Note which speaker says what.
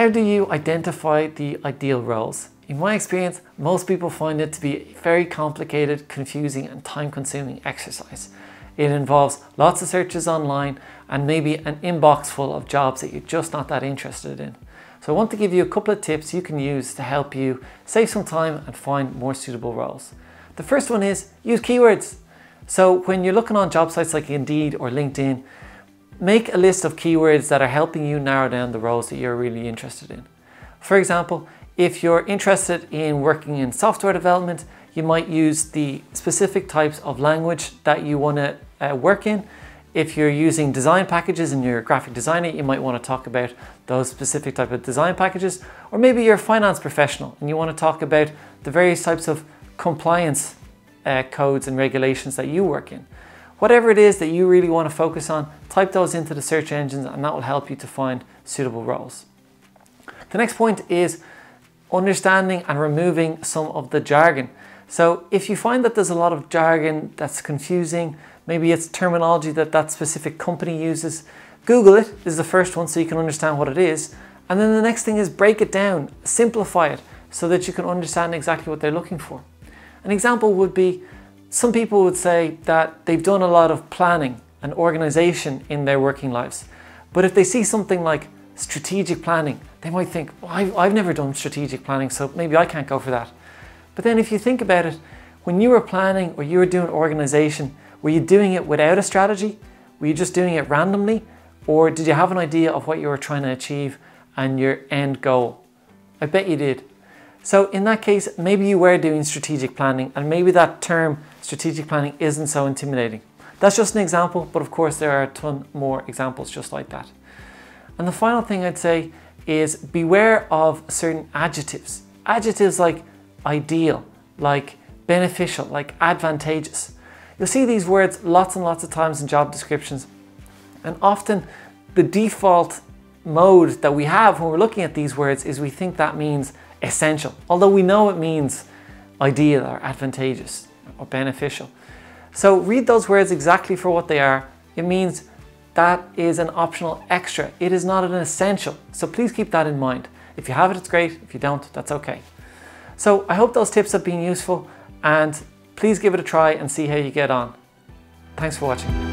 Speaker 1: How do you identify the ideal roles? In my experience, most people find it to be a very complicated, confusing and time-consuming exercise. It involves lots of searches online and maybe an inbox full of jobs that you're just not that interested in. So I want to give you a couple of tips you can use to help you save some time and find more suitable roles. The first one is use keywords. So when you're looking on job sites like Indeed or LinkedIn, make a list of keywords that are helping you narrow down the roles that you're really interested in. For example, if you're interested in working in software development, you might use the specific types of language that you want to work in. If you're using design packages and you're a graphic designer, you might want to talk about those specific type of design packages. Or maybe you're a finance professional and you want to talk about the various types of compliance codes and regulations that you work in. Whatever it is that you really want to focus on, type those into the search engines and that will help you to find suitable roles. The next point is understanding and removing some of the jargon. So if you find that there's a lot of jargon that's confusing, maybe it's terminology that that specific company uses, Google it is the first one so you can understand what it is. And then the next thing is break it down, simplify it so that you can understand exactly what they're looking for. An example would be, some people would say that they've done a lot of planning and organization in their working lives. But if they see something like strategic planning, they might think, well, I've never done strategic planning, so maybe I can't go for that. But then if you think about it, when you were planning or you were doing organization, were you doing it without a strategy? Were you just doing it randomly? Or did you have an idea of what you were trying to achieve and your end goal? I bet you did. So in that case, maybe you were doing strategic planning and maybe that term strategic planning isn't so intimidating. That's just an example, but of course there are a ton more examples just like that. And the final thing I'd say is beware of certain adjectives. Adjectives like ideal, like beneficial, like advantageous. You'll see these words lots and lots of times in job descriptions. And often the default mode that we have when we're looking at these words is we think that means essential, although we know it means ideal or advantageous or beneficial. So read those words exactly for what they are. It means that is an optional extra. It is not an essential. So please keep that in mind. If you have it, it's great. If you don't, that's okay. So I hope those tips have been useful and please give it a try and see how you get on. Thanks for watching.